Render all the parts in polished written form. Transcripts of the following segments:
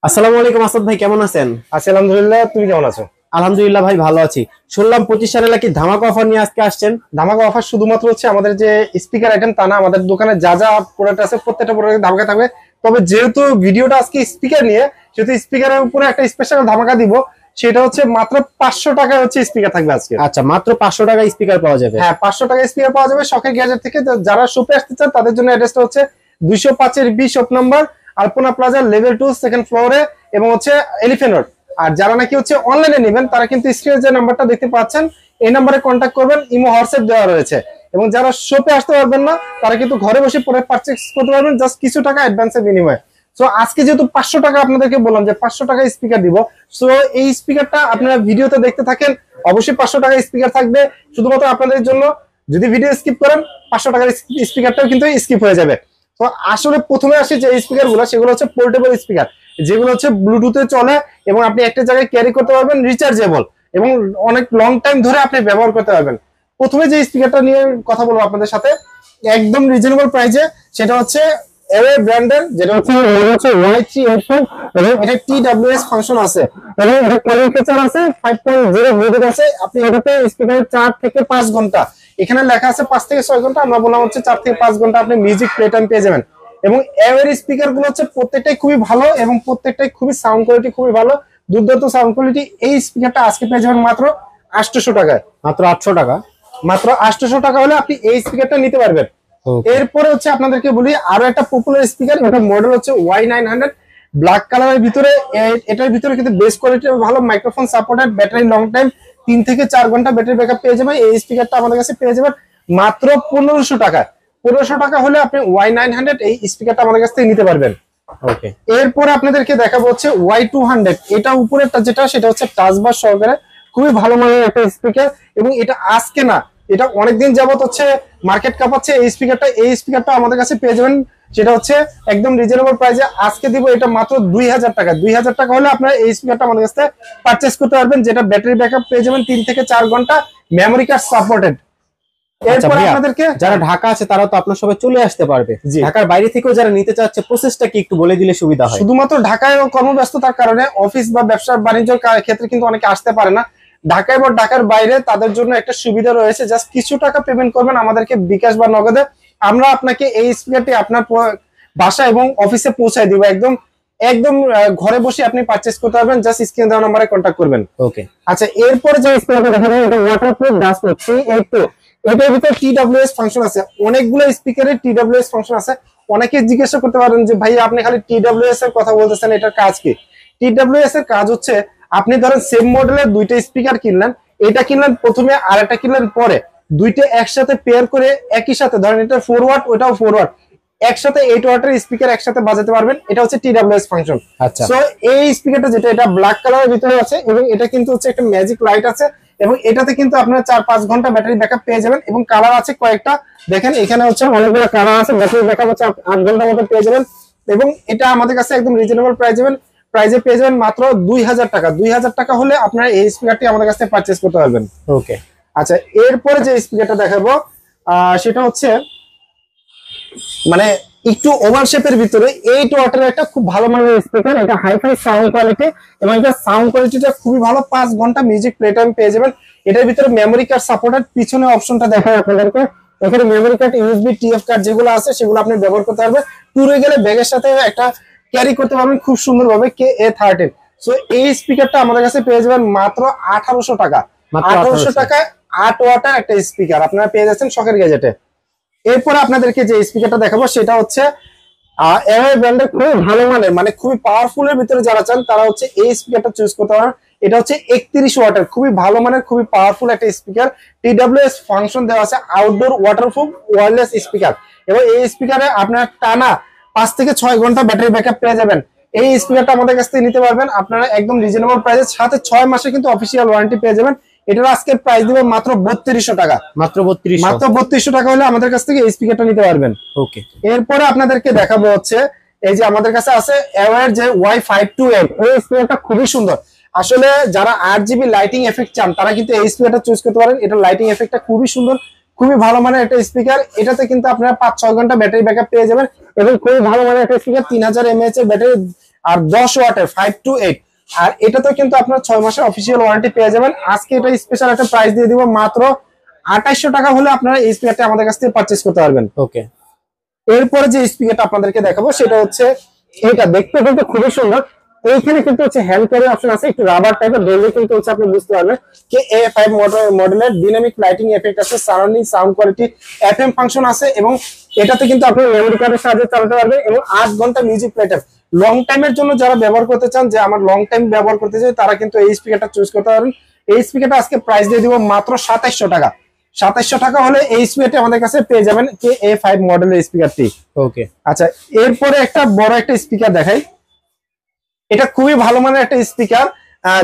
আসসালামু আলাইকুম আসাদ ভাই, কেমন আছেন? আছি আলহামদুলিল্লাহ। তুমি কেমন আছো? আলহামদুলিল্লাহ ভাই, ভালো আছি। শুনলাম 25 সালে নাকি ধামাকা অফার নিয়ে আজকে আসছেন। ধামাকা অফার শুধুমাত্র হচ্ছে আমাদের যে স্পিকার আইটেম তা না, আমাদের দোকানে যা যা প্রোডাক্ট আছে প্রত্যেকটা প্রোডাক্ট ধামাকা থাকবে। তবে যেহেতু ভিডিওটা আজকে স্পিকার নিয়ে, সেহেতু স্পিকারের উপরে একটা স্পেশাল ধামাকা দিব। সেটা হচ্ছে মাত্র 500 টাকায় হচ্ছে স্পিকার থাকবে আজকে। আচ্ছা, মাত্র 500 টাকায় স্পিকার পাওয়া যাবে? হ্যাঁ, 500 টাকায় স্পিকার পাওয়া যাবে শখের গ্যাজেট থেকে। যারা শপে আসতে চান তাদের জন্য অ্যাড্রেসটা হচ্ছে 205 এর বি শপ নাম্বার, আলপনা প্লাজা লেভেল 2 সেকেন্ড ফ্লোরে, এবং হচ্ছে এলিফ্যান্ট রোড। আর যারা নাকি হচ্ছে অনলাইনে নেবেন তারা কিন্তু স্ক্রিনে যে নাম্বারটা দেখতে পাচ্ছেন এই নাম্বারে কন্ট্যাক্ট করবেন, ইমো হোয়াটসঅ্যাপ দেওয়া রয়েছে। এবং যারা শপে আসতে পারবেন না তারা কিন্তু ঘরে বসে প্রোডাক্ট পারচেজ করতে পারবেন জাস্ট কিছু টাকা অ্যাডভান্সের বিনিময়ে। সো আজকে যেহেতু 500 টাকা আপনাদেরকে বললাম যে 500 টাকা স্পিকার দিব, সো এই স্পিকারটা আপনারা ভিডিওতে দেখতে থাকেন। অবশ্যই 500 টাকা স্পিকার থাকবে শুধুমাত্র আপনাদের জন্য। যদি ভিডিও স্কিপ করেন 500 টাকার স্পিকারটাও কিন্তু স্কিপ হয়ে যাবে। তো আসলে প্রথমে আসি যে স্পিকার গুলো, সেগুলো হচ্ছে পোর্টেবল স্পিকার, যেগুলো হচ্ছে ব্লুটুথে চলে এবং আপনি একটা জায়গায় ক্যারি করতে পারবেন, রিচার্জেবল এবং অনেক লং টাইম ধরে আপনি ব্যবহার করতে পারবেন। প্রথমে যে স্পিকারটা নিয়ে কথা বলবো আপনাদের সাথে একদম রিজনেবল প্রাইসে, সেটা হচ্ছে এওয়ে ব্র্যান্ডের, যেটা হচ্ছে Y3 হেডফোন, এবং এটা TWS ফাংশন আছে এবং এটা কলিং ফিচার আছে, 5.0 ব্লুটুথ আছে। আপনি এটাতে স্পিকারে 4 থেকে 5 ঘন্টা, এখানে লেখা আছে 5 থেকে 6 ঘন্টা, আমরা বললাম হচ্ছে 4 থেকে 5 ঘন্টা আপনি মিউজিক প্লে টাইম পেয়ে যাবেন। এবং এওয়ের স্পিকার গুলো হচ্ছে প্রত্যেকটাই খুবই ভালো এবং প্রত্যেকটাই খুবই সাউন্ড কোয়ালিটি খুবই ভালো, দুর্দান্ত সাউন্ড কোয়ালিটি। এই স্পিকারটা আজকে পেয়ে যাবেন মাত্র 800 টাকায়। মাত্র 800 টাকা? মাত্র 800 টাকা হলে আপনি এই স্পিকারটা নিতে পারবেন। এরপরে হচ্ছে আপনাদেরকে বলি আরো একটা পপুলার স্পিকার, এটা মডেল হচ্ছে Y900 ব্ল্যাক কালারের ভিতরে। এটার ভিতরে কিন্তু বেস কোয়ালিটি ভালো, microphone supported, battery long time 3 থেকে 4 ঘন্টা ব্যাটারি ব্যাকআপ পেয়ে যাবেন। এই স্পিকারটা আমাদের কাছে পেয়ে যাবেন মাত্র 1500 টাকা। 1500 টাকা হলে আপনি Y900 এই স্পিকারটা আমাদের কাছ থেকে নিতে পারবেন। ওকে, এরপরে আপনাদেরকে দেখাবো হচ্ছে Y200। এটা উপরেরটা যেটা, সেটা হচ্ছে টাচবার সহকারে খুবই ভালো মানের একটা স্পিকার, এবং এটা আজকে না, এটা অনেকদিন যাবত হচ্ছে মার্কেট কাঁপাচ্ছে এই স্পিকারটা। এই স্পিকারটা আমাদের কাছে পেয়ে যাবেন, সেটা হচ্ছে একদম রিজনেবল প্রাইসে আজকে দিব এটা মাত্র 2000 টাকা। 2000 টাকা হলে আপনারা এই স্পিকারটা আমাদের কাছে পারচেস করতে পারবেন, যেটা ব্যাটারি ব্যাকআপ পেয়ে যাবেন 3 থেকে 4 ঘন্টা, মেমোরি কার্ড সাপোর্টেড। এরপর আপনাদেরকে যারা ঢাকা আছে তারা তো আপনার সবাই চলে আসতে পারবে, ঢাকার বাইরে থেকেও যারা নিতে চাচ্ছে প্রসেসটা কি একটু বলে দিলে সুবিধা হয়। শুধুমাত্র ঢাকায় কর্মব্যস্ততার কারণে অফিস বা ব্যবসা বাণিজ্যের ক্ষেত্রে কিন্তু অনেকে আসতে পারে না। ঢাকায় বা ঢাকার বাইরে তাদের জন্য একটা সুবিধা রয়েছে, জাস্ট কিছু টাকা পেমেন্ট করবেন আমাদেরকে বিকাশ বা নগদে, আমরা আপনাকে এই স্পিকারটি আপনার বাসা এবং অফিসে পৌঁছায় দিব। একদম একদম ঘরে বসে আপনি পারচেজ করতে পারবেন, জাস্ট স্ক্রিনে দেওয়া নম্বরে কন্ট্যাক্ট করবেন। ওকে, আচ্ছা, এরপরে যে স্পিকারটা দেখাবো এটা ওয়াটারপ্রুফ ডাস্টপ্রুফ 382। এটার ভিতরে TWS ফাংশন আছে, অনেকগুলো স্পিকারের TWS ফাংশন আছে। অনেকে জিজ্ঞাসা করতে পারেন যে ভাই আপনি খালি TWS এর কথা বলতেছেন, এটার কাজ কি? TWS এর কাজ হচ্ছে আপনি ধরেন সেম মডেলের দুইটা স্পিকার কিনলেন, এটা কিনলেন প্রথমে আর এটা কিনলেন পরে, দুইটা একসাথে পেয়ার করে একই সাথে ধরেন এটা 4 ওয়াট ওটাও 4 ওয়াট, একসাথে 8 ওয়াটের স্পিকার একসাথে বাজাতে পারবেন। এটা হচ্ছে TWS ফাংশন। আচ্ছা, সো এই স্পিকারটা যেটা, এটা ব্ল্যাক কালারের ভিতরে আছে এবং এটা কিন্তু হচ্ছে একটা ম্যাজিক লাইট আছে, এবং এটাতে কিন্তু আপনারা 4-5 ঘন্টা ব্যাটারি ব্যাকআপ পেয়ে যাবেন। এবং কালার আছে কয়েকটা, দেখেন এখানে হচ্ছে অনেকগুলো কালার আছে, ব্যাটারি ব্যাকআপ হচ্ছে 8 ঘন্টার মতো পেয়ে যাবেন। এবং এটা আমাদের কাছে একদম রিজনেবল প্রাইসে পেয়ে যাবেন মাত্র 2000 টাকা। 2000 টাকা হলে আপনারা এই স্পিকারটি আমাদের কাছে পারচেজ করতে পারবেন। ওকে, আচ্ছা, এরপরে যে স্পিকারটা দেখাবো সেটা হচ্ছে মানে একটু ওভার শেপের ভিতরে 8 ওয়াটের একটা খুব ভালো মানের স্পিকার। এটা হাইফাই সাউন্ড কোয়ালিটি এবং এটা সাউন্ড কোয়ালিটিটা খুবই ভালো, 5 ঘন্টা মিউজিক প্লে টাইম পেয়ে যাবেন। এটার ভিতরে মেমোরি কার্ড সাপোর্টেড, পিছনে অপশনটা দেখায় আপনাদেরকে, এখানে memory card, USB, TF card যেগুলো আছে সেগুলো আপনি ব্যবহার করতে পারবেন। ট্যুরে গেলে ব্যাগের সাথে একটা ক্যারি করতে পারবেন খুব সুন্দরভাবে। KA13। সো এই স্পিকারটা আমাদের কাছে পেয়ে যাবেন মাত্র 1800 টাকা। 1800 টাকায় 8 ওয়াটের একটা স্পিকার আপনারা পেয়ে যাচ্ছেন শখের গ্যাজেটে। এরপরে আপনাদেরকে যে স্পিকারটা দেখাবো সেটা হচ্ছে এওয়ে ব্র্যান্ডের খুব ভালো মানের, মানে খুবই পাওয়ারফুল এর ভিতরে যারা চান তারা হচ্ছে এই স্পিকারটা চুজ করতে পারেন। এটা হচ্ছে 31 ওয়াটের খুবই ভালো মানের খুবই পাওয়ারফুল একটা স্পিকার। TWS ফাংশন দেওয়া আছে, আউটডোর ওয়াটারপ্রুফ ওয়্যারলেস স্পিকার। এবং এই স্পিকারে আপনার টানা 5 থেকে 6 ঘন্টা ব্যাটারি ব্যাকআপ পেয়ে যাবেন। এই স্পিকারটা আমাদের কাছ থেকে নিতে পারবেন আপনারা একদম রিজনেবল প্রাইসে, সাথে 6 মাসে কিন্তু অফিসিয়াল ওয়ারেন্টি পেয়ে যাবেন। এটার আজকে প্রাইস দিবে মাত্র 3200 টাকা। মাত্র 3200 টাকা হলে আমাদের কাছ থেকে এই স্পিকারটা নিতে পারবেন। ওকে, এরপরে আপনাদেরকে দেখাবো হচ্ছে এই যে আমাদের কাছে আছে এওয়ের যে Y52M। এই স্পিকারটা খুবই সুন্দর। আসলে যারা 8GB লাইটিং এফেক্ট চান তারা কিন্তু এই স্পিকারটা চুজ করতে পারেন। এটা লাইটিং এফেক্টটা খুবই সুন্দর, খুবই ভালো মানের একটা স্পিকার। এটাতে কিন্তু আপনারা 5-6 ঘন্টা ব্যাটারি ব্যাকআপ পেয়ে যাবেন এবং খুবই ভালো মানের একটা স্পিকার। 3000 mAh এর ব্যাটারি আর 10 ওয়াটের 5 to 8। আর এটাতে কিন্তু আপনার 6 মাসের অফিসিয়াল ওয়ারেন্টি পেয়ে যাবেন। আজকে এটা স্পেশাল একটা প্রাইস দিয়ে দিব মাত্র 2800 টাকা হলে আপনারা এই স্পিকারটা আমাদের কাছ থেকে পারচেজ করতে পারবেন। ওকে, এরপরে যে স্পিকারটা আপনাদেরকে দেখাবো সেটা হচ্ছে এটা, দেখতে কিন্তু খুবই সুন্দর। এইখানে কিন্তু হচ্ছে হ্যান্ড ক্যারি অপশন আছে, একটু রাবার টাইপের, ধরলে কিন্তু হচ্ছে আপনি বুঝতে পারবেন যে A5 মডেলের ডিনামিক লাইটিং এফেক্ট আছে, surrounding sound quality, FM function আছে এবং এটাতে কিন্তু আপনি মেমরি কার্ডের সাহায্যে চালাতে পারবেন এবং 8 ঘন্টা মিউজিক প্লেটার। লং টাইমের জন্য যারা ব্যবহার করতে চান, যে আমার লং টাইম ব্যবহার করতে চাই, তারা কিন্তু এই স্পিকারটা চুজ করতে পারবেন। এই স্পিকারটা আজকে প্রাইস দিয়ে দিব মাত্র 2700 টাকা। 2700 টাকা হলে এই স্পিকারটি আমাদের কাছে পেয়ে যাবেন A5 মডেলের স্পিকারটি। ওকে, আচ্ছা, এরপরে একটা বড় একটা স্পিকার দেখাই। এটা খুবই ভালো মানের একটা স্পিকার,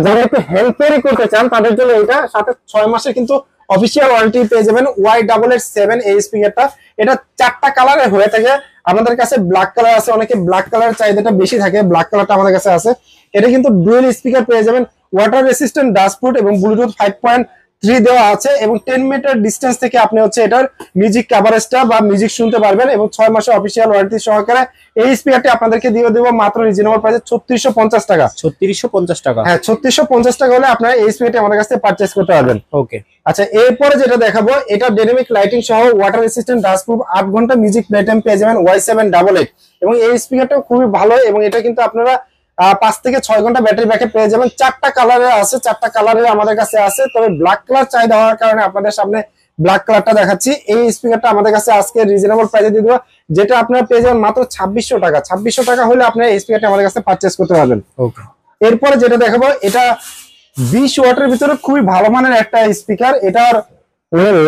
যারা একটু হ্যান্ড ক্যারি করতে চান তাদের জন্য এটা, সাথে 6 মাসের কিন্তু অফিসিয়াল ওয়ারেন্টি পেয়ে যাবেন। Y887 এই স্পিকারটা, এটা 4টা কালারে হয়ে থাকে আমাদের কাছে। ব্ল্যাক কালার আছে, অনেকে ব্ল্যাক কালার চাহিদাটা বেশি থাকে, ব্ল্যাক কালারটা আমাদের কাছে আছে। এটা কিন্তু ডুয়েল স্পিকার পেয়ে যাবেন, ওয়াটার রেসিস্ট্যান্ট, ডাস্টপ্রুফ এবং ব্লুটুথ 5.3 দেওয়া আছে এবং 10 মিটার ডিস্টেন্স থেকে আপনি হচ্ছে এটার মিউজিক কভারেজটা বা মিউজিক শুনতে পারবেন এবং 6 মাসের অফিসিয়াল ওয়ারেন্টি সহকারে এই স্পিকারটি আপনাদেরকে দিয়ে দেব মাত্র রিজনেবল প্রাইসে 3650 টাকা। 3650 টাকা? হ্যাঁ, 3650 টাকা হলে আপনারা এই স্পিকারটি আমাদের কাছ থেকে পারচেজ করতে পারবেন। ওকে, আচ্ছা, এরপরে যেটা দেখাবো, এটা ডাইনামিক লাইটিং সহ ওয়াটার রেসিস্ট্যান্ট, ডাস্টপ্রুফ, 8 ঘন্টা মিউজিক প্লে টাইম পেয়ে যাবেন Y788 এবং এই স্পিকারটা খুবই ভালো এবং এটা কিন্তু আপনারা 5 থেকে 6 ঘন্টা ব্যাটারি ব্যাকআপ পেয়ে যাবেন। 4টা কালারের আছে, 4টা কালারের আমাদের কাছে আছে, তবে ব্ল্যাক কালার চাহিদা হওয়ার কারণে আপনাদের সামনে ব্ল্যাক কালারটা দেখাচ্ছি। এই স্পিকারটা আমাদের কাছে আজকে রিজনেবল প্রাইসে দিয়ে দেবো, যেটা আপনারা পেয়ে যাবেন মাত্র 2600 টাকা। 2600 টাকা হলে আপনারা এই স্পিকারটা আমাদের কাছে পারচেজ করতে পারবেন। ওকে, এরপরে যেটা দেখাবো, এটা 20 ওয়াটের ভিতরে খুবই ভালো মানের একটা স্পিকার। এটার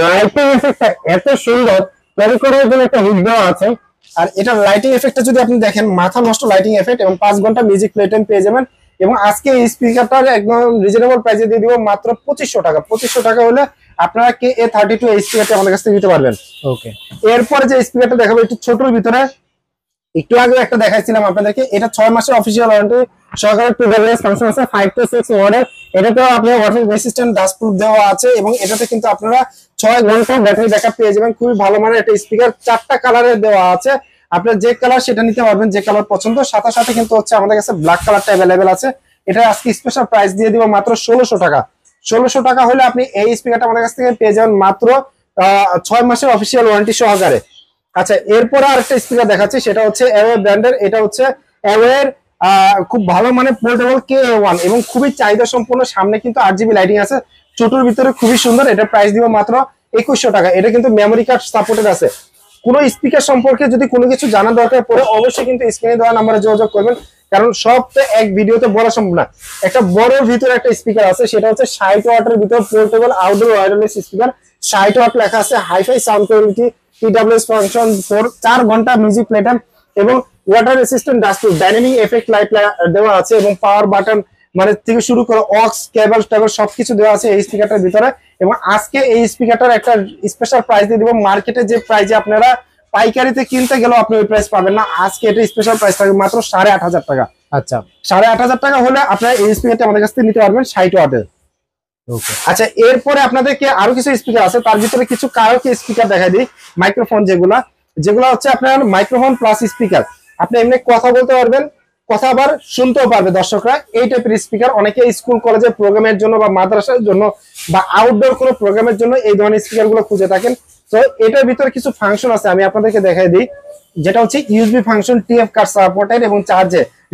লাইটিং এফেক্টটা এত সুন্দর, ক্যারি করার জন্য একটা হুড দেওয়া আছে। আর এটা লাইটিং এফেক্টটা যদি আপনি দেখেন, মাথা নষ্ট লাইটিং এফেক্ট এবং 5 ঘন্টা মিউজিক প্লে টাইম পেয়ে যাবেন। এবং আজকে এই স্পিকারটার একদম রিজনেবল প্রাইসে দিয়ে দিব মাত্র 2500 টাকা। 2500 টাকা হলে আপনারা KA32 এই স্পিকারটা আমাদের কাছ থেকে নিতে পারবেন। ওকে, এরপরে যে স্পিকারটা দেখাবো একটু ছোটর ভিতরে, একটু আগে একটা দেখাইছিলাম আপনাদেরকে, এটা 6 মাসের অফিসিয়াল ওয়ারেন্টি সহকারে টুগেদার ফাংশন আছে, 5 to 6 ওয়াটের। এটাতেও আপনার ওয়াটার রেসিস্ট্যান্ট, ডাস্টপ্রুফ দেওয়া আছে এবং এটাতে কিন্তু আপনারা 6 ঘন্টা ব্যাটারি ব্যাকআপ পেয়ে যাবেন। খুবই ভালো মানের একটা স্পিকার, 4টা কালারে দেওয়া আছে, আপনার যে কালার সেটা নিতে পারবেন, যে কালার পছন্দ। সাথে সাথে কিন্তু হচ্ছে আমাদের কাছে ব্ল্যাক কালারটা অ্যাভেলেবেল আছে। এটা আজকে স্পেশাল প্রাইস দিয়ে দিব মাত্র 1600 টাকা। 1600 টাকা হলে আপনি এই স্পিকারটা আমাদের কাছ থেকে পেয়ে যাবেন মাত্র 6 মাসের অফিসিয়াল ওয়ারেন্টি সহকারে। আচ্ছা, এরপরে আরেকটা স্পিকার দেখাচ্ছি, সেটা হচ্ছে অ্যাওয়ে ব্র্যান্ডের। এটা হচ্ছে অ্যাওয়ের খুব ভালো মানে পোর্টেবল KA1 এবং খুবই চাহিদা সম্পন্ন। সামনে কিন্তু 8GB লাইটিং আছে, ছোটর ভিতরে খুবই সুন্দর। এটা প্রাইস দিব মাত্র 2100 টাকা। এটা কিন্তু মেমোরি কার্ড সাপোর্টেড আছে। কোনো স্পিকার সম্পর্কে যদি কোনো কিছু জানার দরকার পড়ে, অবশ্যই কিন্তু স্ক্রিনে দেওয়া নাম্বারে যোগাযোগ করবেন, কারণ সব তো এক ভিডিওতে বলা সম্ভব না। একটা বড় ভিতরে একটা স্পিকার আছে, সেটা হচ্ছে 60 ওয়াটের ভিতরে portable outdoor wireless speaker. 60 watt লেখা আছে, hi fi sound quality, TWS function 4 ঘন্টা মিউজিক প্লে টাইম এবং water resistant, dustproof, dynamic effect light দেওয়া আছে এবং পাওয়ার বাটন মানে থেকে শুরু করে অক্স কেবল টেবল সবকিছু দেওয়া আছে এই স্পিকারটার ভিতরে। এবং আজকে এই স্পিকারটার একটা স্পেশাল প্রাইস দিয়ে দিব। মার্কেটে যে প্রাইসে আপনারা পাইকারিতে কিনতে গেলেও আপনি ওই প্রাইস পাবেন না, আজকে এটা স্পেশাল প্রাইস থাকবে মাত্র 8500 টাকা। আচ্ছা, 8500 টাকা হলে আপনারা এই স্পিকারটা আমাদের কাছ থেকে নিতে পারবেন 60 ওয়াটের। ওকে, আচ্ছা, এরপরে আপনাদেরকে আরো কিছু স্পিকার আছে, তার ভিতরে কিছু কারোকে স্পিকার দেখাই দিই। মাইক্রোফোন যেগুলা হচ্ছে আপনার মাইক্রোফোন প্লাস স্পিকার, আপনি এমনি কথা বলতে পারবেন, কথা আবার শুনতেও পারবে দর্শকরা। এই টাইপের স্পিকার অনেকে স্কুল কলেজের প্রোগ্রামের জন্য বা মাদ্রাসার জন্য বা আউটডোর কোনো প্রোগ্রামের জন্য এই ধরনের স্পিকার গুলো খুঁজে থাকেন। তো এটার ভিতরে কিছু ফাংশন আছে, আমি আপনাদেরকে দেখাই দিই। যেটা হচ্ছে USB function, TF card supported এবং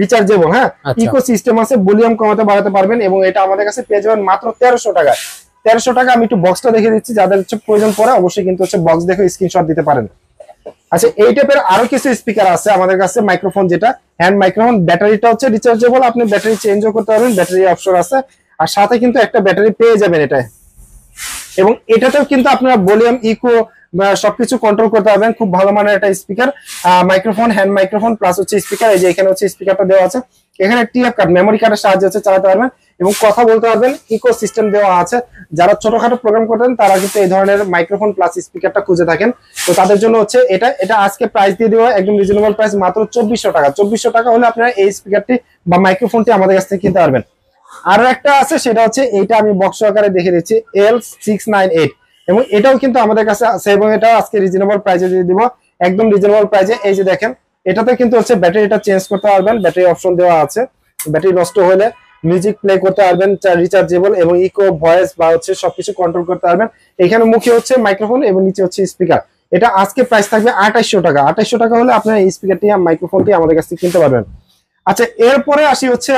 রিচার্জেবল। হ্যাঁ, ইকো সিস্টেম আছে, ভলিউম কমাতে বাড়াতে পারবেন এবং এটা আমাদের কাছে পেয়ে যাবেন মাত্র 1300 টাকায়। 1300 টাকা। আমি একটু বক্সটা দেখে দিচ্ছি, যাদের হচ্ছে প্রয়োজন পড়ে অবশ্যই কিন্তু হচ্ছে বক্স দেখে স্ক্রিনশট দিতে পারেন। আচ্ছা, এই টাইপের আরো কিছু স্পিকার আছে আমাদের কাছে। মাইক্রোফোন, যেটা হ্যান্ড মাইক্রোফোন, ব্যাটারিটা হচ্ছে রিচার্জেবল, আপনি ব্যাটারি চেঞ্জও করতে পারবেন, ব্যাটারি অপশন আছে। আর সাথে কিন্তু একটা ব্যাটারি পেয়ে যাবেন এটা। এবং এটাতেও কিন্তু আপনারা ভলিউম, ইকো সবকিছু কন্ট্রোল করতে পারবেন। খুব ভালো মানের একটা speaker, microphone, hand microphone plus হচ্ছে স্পিকার। এই যে এখানে হচ্ছে স্পিকারটা দেওয়া আছে, এখানে TF কার্ড, মেমোরি কার্ডের সাহায্যে হচ্ছে চালাতে পারবেন এবং কথা বলতে পারবেন। ইকো সিস্টেম দেওয়া আছে, যারা ছোটখাটো প্রোগ্রাম করতেন তারা কিন্তু এই ধরনের মাইক্রোফোন প্লাস স্পিকারটা খুঁজে থাকেন, তো তাদের জন্য হচ্ছে এটা আজকে প্রাইস দিয়ে দেওয়া একদম রিজনেবল প্রাইস মাত্র 2400 টাকা। 2400 টাকা হলে আপনারা এই স্পিকারটি বা মাইক্রোফোনটি আমাদের কাছ থেকে কিনতে পারবেন। আরো একটা আছে, সেটা হচ্ছে এইটা, আমি বক্স আকারে দেখে দিচ্ছি, L698 এবং এটাও কিন্তু আমাদের কাছে আছে এবং এটা আজকে রিজনেবল প্রাইসে দিয়ে দিব, একদম রিজনেবল প্রাইসে। এই যে দেখেন, এটাতে কিন্তু হচ্ছে ব্যাটারিটা চেঞ্জ করতে পারবেন, ব্যাটারি অপশন দেওয়া আছে, ব্যাটারি নষ্ট হলে মিউজিক প্লে করতে পারবেন, রিচার্জেবল এবং ইকো ভয়েস বা হচ্ছে সবকিছু কন্ট্রোল করতে পারবেন। এখানে মুখে হচ্ছে মাইক্রোফোন এবং নিচে হচ্ছে স্পিকার। এটা আজকে প্রাইস থাকবে 2800 টাকা। 2800 টাকা হলে আপনার এই স্পিকারটি আর মাইক্রোফোনটি আমাদের কাছ থেকে কিনতে পারবেন। আচ্ছা, এরপরে আসি হচ্ছে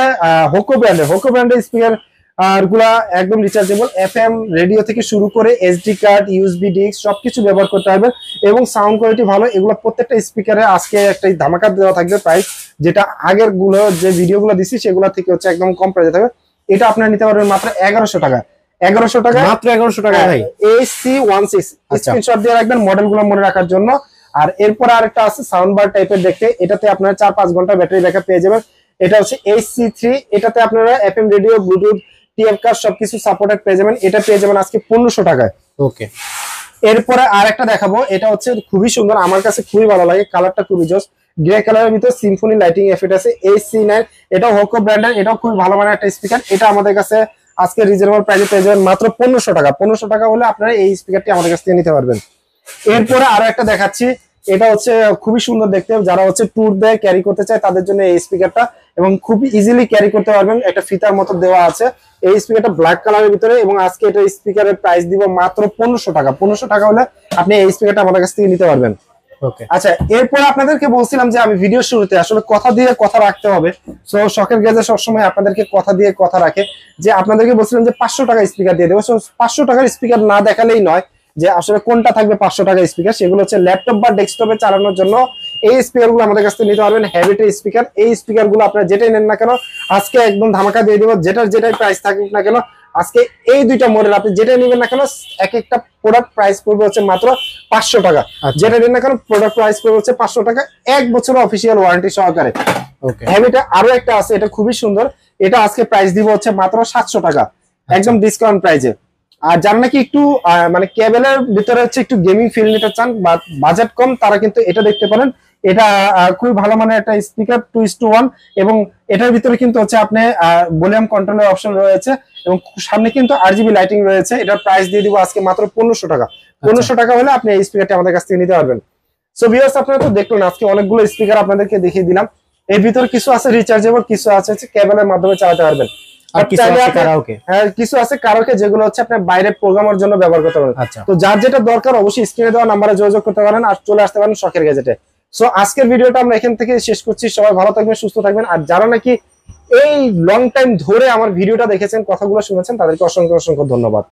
হোকো ব্র্যান্ডের স্পিকার আর গুলা একদম রিচার্জেবল, এফএম রেডিও থেকে শুরু করে এসডি কার্ড, ইউএসবি ডিস্ক সবকিছু ব্যবহার করতে পারবেন এবং সাউন্ড কোয়ালিটি ভালো। এগুলো প্রত্যেকটা স্পিকারে আজকে একটা ধামাকা দেওয়া থাকবে প্রাইস, যেটা আগের গুলো যে ভিডিওগুলো দিচ্ছি সেগুলো থেকে হচ্ছে একদম কম প্রাইসে থাকবে। এটা আপনারা নিতে পারবেন মাত্র 1100 টাকা। 1100 টাকা, মাত্র 1100 টাকা ভাই। AC16 স্ক্রিনশট দিয়ে রাখবেন মডেলগুলো মনে রাখার জন্য। আর এরপর আরেকটা আছে সাউন্ড বার টাইপের দেখতে, এটাতে আপনারা 4-5 ঘন্টা ব্যাটারি ব্যাকআপ পেয়ে যাবেন। এটা হচ্ছে AC3, এটাতে আপনারা FM radio, Bluetooth, TF card সবকিছু সাপোর্টেড পেয়ে যাবেন। এটা পেয়ে যাবেন আজকে 1500 টাকায়। ওকে, এরপরে আরেকটা দেখাবো, এটা হচ্ছে খুবই সুন্দর, আমার কাছে খুবই ভালো লাগে, কালারটা খুবই জোস, গ্রে কালারের ভিতরে সিম্ফনি লাইটিং এফেক্ট আছে, AC9। এটাও হোকো ব্র্যান্ডের, এটাও খুবই ভালো মানের একটা স্পিকার। এটা আমাদের কাছে আজকে রিজনেবল প্রাইসে পেয়ে যাবেন মাত্র 1500 টাকা। 1500 টাকা হলে আপনারা এই স্পিকারটি আমাদের কাছ থেকে নিতে পারবেন। এরপরে আরো একটা দেখাচ্ছি, এটা হচ্ছে খুবই সুন্দর দেখতে, যারা হচ্ছে ট্যুর দেয় ক্যারি করতে চায় তাদের জন্য এই স্পিকারটা, এবং খুব ইজিলি ক্যারি করতে পারবেন। একটা ফিতার মতো দেওয়া আছে এই স্পিকারটা ব্ল্যাক কালারের ভিতরে, এবং আজকে এটা স্পিকারের প্রাইস দিব মাত্র 1500 টাকা। 1500 টাকা হলে আপনি এই স্পিকারটা আমাদের কাছ থেকে নিতে পারবেন। ওকে, আচ্ছা, এরপর আপনাদেরকে বলছিলাম যে আমি ভিডিও শুরুতে আসলে কথা দিয়ে কথা রাখতে হবে। সো শখের গ্যাজেট সবসময় আপনাদেরকে কথা দিয়ে কথা রাখে, যে আপনাদেরকে বলছিলাম যে 500 টাকা স্পিকার দিয়ে দেবো। 500 টাকার স্পিকার না দেখালেই নয়, যে আসলে কোনটা থাকবে 500 টাকার স্পিকার, সেগুলো হচ্ছে ল্যাপটপ বা ডেস্কটপে চালানোর জন্য এই স্পিকার গুলো আমাদের কাছ থেকে নিতে পারবেন। হ্যাবিটের স্পিকার, এই স্পিকার গুলো আপনারা যেটাই নেন না কেন আজকে একদম ধামাকা দিয়ে দেবো। যেটাই প্রাইস থাকুক না কেন আজকে এই দুইটা মডেল আপনি যেটাই নেবেন না কেন এক একটা প্রোডাক্ট প্রাইস পড়বে হচ্ছে মাত্র 500 টাকা। যেটা নেন না কেন প্রোডাক্ট প্রাইস পড়বে হচ্ছে 500 টাকা, 1 বছরের অফিসিয়াল ওয়ারেন্টি সহকারে। ওকে, হ্যাবিটা আরো একটা আছে, এটা খুবই সুন্দর, এটা আজকে প্রাইস দিব হচ্ছে মাত্র 700 টাকা, একদম ডিসকাউন্ট প্রাইসে। আর যারা নাকি একটু মানে কেবলের ভিতরে হচ্ছে একটু গেমিং ফিল নিতে চান বা বাজেট কম, তারা কিন্তু এটা দেখতে পারেন। এটা খুবই ভালো মানের একটা স্পিকার 2:1, এবং এটার ভিতরে কিন্তু হচ্ছে আপনি ভলিউম কন্ট্রোলের অপশন রয়েছে, এবং সামনে কিন্তু RGB লাইটিং রয়েছে। এটার প্রাইস দিয়ে দিব আজকে মাত্র 1500 টাকা। 1500 টাকা হলে আপনি এই স্পিকারটি আমাদের কাছ থেকে নিতে পারবেন। সো ভিউয়ার্স, আপনারা তো দেখলেন আজকে অনেকগুলো স্পিকার আপনাদেরকে দেখিয়ে দিলাম। এর ভিতরে কিছু আছে রিচার্জেবল, কিছু আছে হচ্ছে কেবলের মাধ্যমে চালাতে পারবেন, আর কিছু আছে কারাওকে। হ্যাঁ, কিছু আছে কারাওকে, যেগুলো হচ্ছে আপনি বাইরে প্রোগ্রামের জন্য ব্যবহার করতে পারেন। তো যার যেটা দরকার অবশ্যই স্ক্রিনে দেওয়া নাম্বারে যোগাযোগ করতে পারেন আর চলে আসতে পারেন শখের গ্যাজেটে। সো আজকের ভিডিওটা আমরা এখান থেকে শেষ করছি। সবাই ভালো থাকবেন, সুস্থ থাকবেন। আর যারা নাকি এই লং টাইম ধরে আমার ভিডিওটা দেখেছেন, কথাগুলো শুনেছেন, তাদেরকে অসংখ্য অসংখ্য ধন্যবাদ।